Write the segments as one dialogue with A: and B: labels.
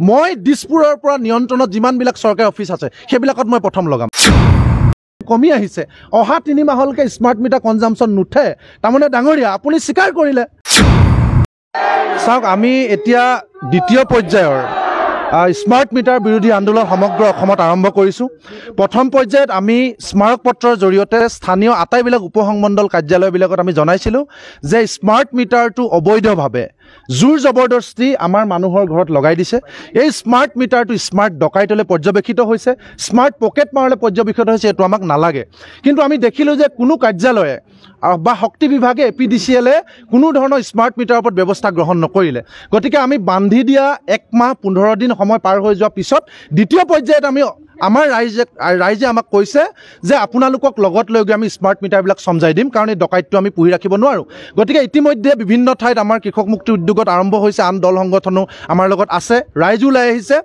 A: মই দিছপুৰৰ পৰা নিয়ন্ত্ৰণত যিমানবিলাক চৰকাৰী অফিচ আছে সেইবিলাকত মই প্ৰথম লগাম কমি আহিছে অহা 3 মাহলৈকে স্মাৰ্ট মিটাৰ কনজাম্পশন নুঠে তাৰমানে ডাঙৰীয়া আপুনি স্বীকাৰ কৰিলে চাওক আমি এতিয়া দ্বিতীয় পৰ্যায়ৰ স্মাৰ্ট মিটাৰ বিৰোধী আন্দোলন সমগ্ৰ অসমত আৰম্ভ কৰিছোঁ প্ৰথম পৰ্যায়ত আমি স্মাৰক পত্ৰৰ জৰিয়তে স্থানীয় আটাইবিলাক উপসংমণ্ডল কাৰ্যালয়বিলাকত আমি জনাইছিলোঁ যে স্মাৰ্ট মিটাৰটো অবৈধভাৱে জোৰ জবৰদস্তি আমাৰ মানুহৰ ঘৰত লগাই দিছে এই স্মাৰ্ট মিটাৰটো স্মাৰ্ট ডকাইতলৈ পৰ্যবেক্ষিত হৈছে স্মাৰ্ট পকেট মাৰলৈ পৰ্যবেক্ষিত হৈছে এইটো আমাক নালাগে কিন্তু আমি দেখিলোঁ যে কোনো কাৰ্যালয়ে বা শক্তি বিভাগে এপিডিচিএলে কোনো ধৰণৰ স্মাৰ্ট মিটাৰৰ ওপৰত ব্যৱস্থা গ্ৰহণ নকৰিলে গতিকে আমি বান্ধি দিয়া 1 মাহ 15 দিন সময় পাৰ হৈ যোৱাৰ পিছত দ্বিতীয় পৰ্যায়ত আমি আমাৰ ৰাইজে আমাক কৈছে যে আপোনালোকক লগত লৈ গৈ আমি স্মাৰ্ট মিটাৰবিলাক সমজাই দিম কাৰণ এই ডকাইতটো আমি পুহি ৰাখিব নোৱাৰোঁ গতিকে ইতিমধ্যে বিভিন্ন ঠাইত আমাৰ কৃষক মুক্তি উদ্যোগত আৰম্ভ হৈছে আন দল সংগঠনো আমাৰ লগত আছে ৰাইজো ওলাই আহিছে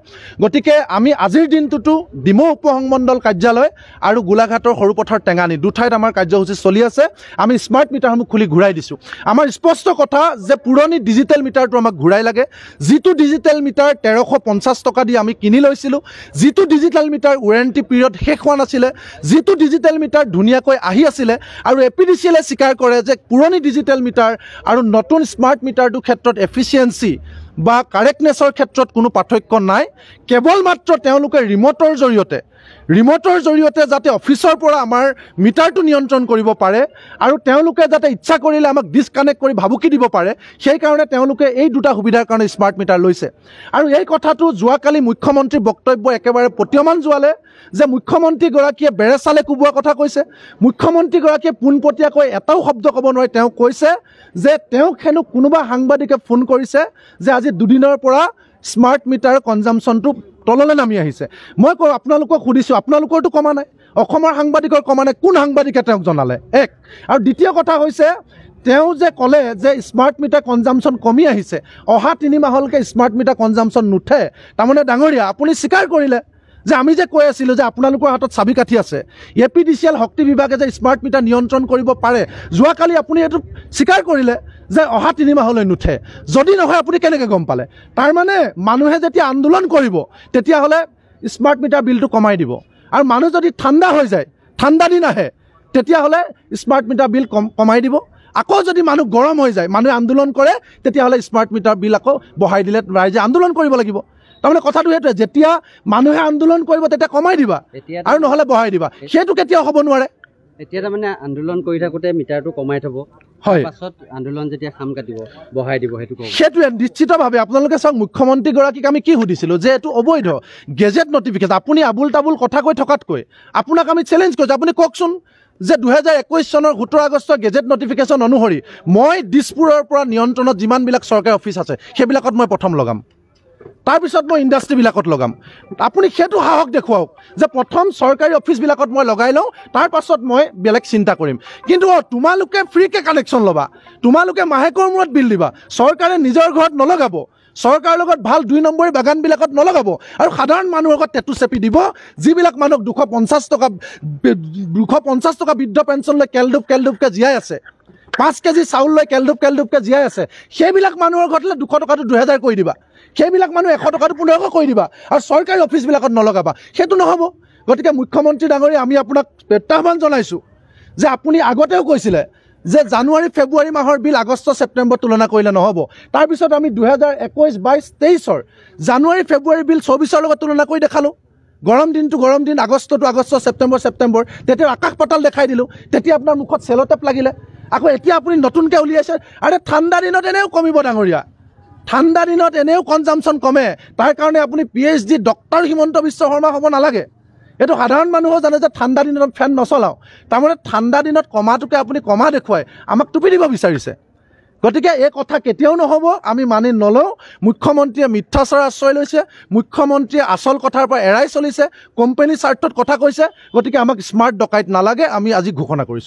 A: গতিকে আমি আজিৰ দিনটোতো ডিমৌ উপসংমণ্ডল কাৰ্যালয় আৰু গোলাঘাটৰ সৰুপথাৰ টেঙানী দুঠাইত আমাৰ কাৰ্যসূচী চলি আছে আমি স্মাৰ্ট মিটাৰসমূহ খুলি ঘূৰাই দিছোঁ আমাৰ স্পষ্ট কথা যে পুৰণি ডিজিটেল মিটাৰটো আমাক ঘূৰাই লাগে যিটো ডিজিটেল মিটাৰ 1350 টকা দি আমি কিনি লৈছিলোঁ যিটো ডিজিটেল ওয়াৰেণ্টি পিৰিয়ড শেষ হোৱা নাছিলে যিটো ডিজিটেল মিটাৰ ধুনীয়াকৈ আহি আছিলে আৰু এপিডিচিএলে স্বীকাৰ কৰে যে পুৰণি ডিজিটেল মিটাৰ আৰু নতুন স্মাৰ্ট মিটাৰটো ক্ষেত্ৰত এফিচিয়েঞ্চি বা কাৰেক্টনেছৰ ক্ষেত্ৰত কোনো পাৰ্থক্য নাই কেৱল মাত্ৰ তেওঁলোকে ৰিমোটৰ জৰিয়তে যাতে অফিচৰ পৰা আমাৰ মিটাৰটো নিয়ন্ত্ৰণ কৰিব পাৰে আৰু তেওঁলোকে যাতে ইচ্ছা কৰিলে আমাক ডিসকানেক্ট কৰি ভাবুকি দিব পাৰে সেই কাৰণে তেওঁলোকে এই দুটা সুবিধাৰ কাৰণে স্মাৰ্ট মিটাৰ লৈছে আৰু এই কথাটো যোৱাকালি মুখ্যমন্ত্ৰীৰ বক্তব্য একেবাৰে প্ৰতীয়মান যোৱালে যে মুখ্যমন্ত্ৰীগৰাকীয়ে বেৰেচালে কোবোৱা কথা কৈছে মুখ্যমন্ত্ৰীগৰাকীয়ে পোনপটীয়াকৈ এটাও শব্দ ক'ব নোৱাৰে তেওঁ কৈছে যে তেওঁক হেনো কোনোবা সাংবাদিকে ফোন কৰিছে যে আজি দুদিনৰ পৰা স্মাৰ্ট মিটাৰ কনজাম্পশনটো তললৈ নামি আহিছে মই কওঁ আপোনালোকক সুধিছোঁ আপোনালোকৰটো কমা নাই অসমৰ সাংবাদিকৰ কমা নাই কোন সাংবাদিকে তেওঁক জনালে এক আৰু দ্বিতীয় কথা হৈছে তেওঁ যে ক'লে যে স্মাৰ্ট মিটাৰ কনজাম্পশন কমি আহিছে অহা 3 মাহলৈকে স্মাৰ্ট মিটাৰ কনজাম্পশন নুঠে তাৰমানে ডাঙৰীয়া আপুনি স্বীকাৰ কৰিলে যে আমি যে কৈ আছিলোঁ যে আপোনালোকৰ হাতত চাবি কাঠি আছে এপিডিচিএল শক্তি বিভাগে যে স্মাৰ্ট মিটাৰ নিয়ন্ত্ৰণ কৰিব পাৰে যোৱাকালি আপুনি এইটো স্বীকাৰ কৰিলে যে অহা 3 মাহলৈ নুঠে যদি নহয় আপুনি কেনেকৈ গম পালে তাৰ মানে মানুহে যেতিয়া আন্দোলন কৰিব তেতিয়াহ'লে স্মাৰ্ট মিটাৰ বিলটো কমাই দিব আৰু মানুহ যদি ঠাণ্ডা হৈ যায় ঠাণ্ডা দিন আহে তেতিয়াহ'লে স্মাৰ্ট মিটাৰ বিল কমাই দিব আকৌ যদি মানুহ গৰম হৈ যায় মানুহে আন্দোলন কৰে তেতিয়াহ'লে স্মাৰ্ট মিটাৰ বিল আকৌ বঢ়াই দিলে ৰাইজে আন্দোলন কৰিব লাগিব তাৰমানে কথাটো সেইটোৱে যেতিয়া মানুহে আন্দোলন কৰিব তেতিয়া কমাই দিবা আৰু নহ'লে বঢ়াই দিবা সেইটো কেতিয়াও হ'ব নোৱাৰে
B: এতিয়া তাৰমানে আন্দোলন কৰি থাকোঁতে মিটাৰটো কমাই থ'ব
A: হয়
B: পাছত আন্দোলন যেতিয়া খাম কাটিব বঢ়াই দিব
A: সেইটোৱে নিশ্চিতভাৱে আপোনালোকে চাওক মুখ্যমন্ত্ৰীগৰাকীক আমি কি সুধিছিলোঁ যে এইটো অবৈধ গেজেট নটিফিকেশ্যন আপুনি আবুল তাবুল কথা কৈ থকাতকৈ আপোনাক আমি চেলেঞ্জ কৰিছোঁ আপুনি কওকচোন যে 2021 চনৰ 17 আগষ্টৰ গেজেট নটিফিকেশ্যন অনুসৰি মই দিছপুৰৰ পৰা নিয়ন্ত্ৰণত যিমানবিলাক চৰকাৰী অফিচ আছে সেইবিলাকত মই প্ৰথম লগাম তাৰপিছত মই ইণ্ডাষ্ট্ৰীবিলাকত লগাম আপুনি সেইটো সাহস দেখুৱাওক যে প্ৰথম চৰকাৰী অফিচবিলাকত মই লগাই লওঁ তাৰ পাছত মই বেলেগ চিন্তা কৰিম কিন্তু তোমালোকে ফ্ৰীকে কানেকশ্যন ল'বা তোমালোকে মাহেকৰ মূৰত বিল দিবা চৰকাৰে নিজৰ ঘৰত নলগাব চৰকাৰৰ লগত ভাল 2 নম্বৰী বাগানবিলাকত নলগাব আৰু সাধাৰণ মানুহৰ লগত টেটু চেপি দিব যিবিলাক মানুহক 250 টকা বৃদ্ধ পেঞ্চন লৈ কেলডুপকে জীয়াই আছে 5 কেজি চাউল লৈ কেলডুপকে জীয়াই আছে সেইবিলাক মানুহৰ ঘৰলৈ 200 টকাটো 2000 কৰি দিবা সেইবিলাক মানুহ 100 টকাটো 1500 কৰি দিবা আৰু চৰকাৰী অফিচবিলাকত নলগাবা সেইটো নহ'ব গতিকে মুখ্যমন্ত্ৰী ডাঙৰীয়া আমি আপোনাক প্ৰত্যাহ্বান জনাইছোঁ যে আপুনি আগতেও কৈছিলে যে জানুৱাৰী ফেব্ৰুৱাৰী মাহৰ বিল আগষ্ট ছেপ্টেম্বৰ তুলনা কৰিলে নহ'ব তাৰপিছত আমি 2021 22 23ৰ জানুৱাৰী ফেব্ৰুৱাৰী বিল 24ৰ লগত তুলনা কৰি দেখালোঁ গৰম দিন আগষ্টটো আগষ্ট ছেপ্টেম্বৰ তেতিয়া আকাশ পাতাল দেখাই দিলোঁ তেতিয়া আপোনাৰ মুখত চেলটেপ লাগিলে আকৌ এতিয়া আপুনি নতুনকৈ উলিয়াইছে আৰে ঠাণ্ডা দিনত এনেও কমিব ডাঙৰীয়া ঠাণ্ডা দিনত এনেও কনজাম্পশন কমে তাৰ কাৰণে আপুনি PhD ডক্টৰ হিমন্ত বিশ্ব শৰ্মা হ'ব নালাগে এইটো সাধাৰণ মানুহো জানে যে ঠাণ্ডা দিনত ফেন নচলাওঁ তাৰমানে ঠাণ্ডা দিনত কমাটোকে আপুনি কমা দেখুৱাই আমাক টুপি দিব বিচাৰিছে গতিকে এই কথা কেতিয়াও নহ'ব আমি মানি নলওঁ মুখ্যমন্ত্ৰীয়ে মিথ্যাচাৰ আশ্ৰয় লৈছে মুখ্যমন্ত্ৰীয়ে আচল কথাৰ পৰা এৰাই চলিছে কোম্পানী স্বাৰ্থত কথা কৈছে গতিকে আমাক স্মাৰ্ট ডকাইত নালাগে আমি আজি ঘোষণা কৰিছোঁ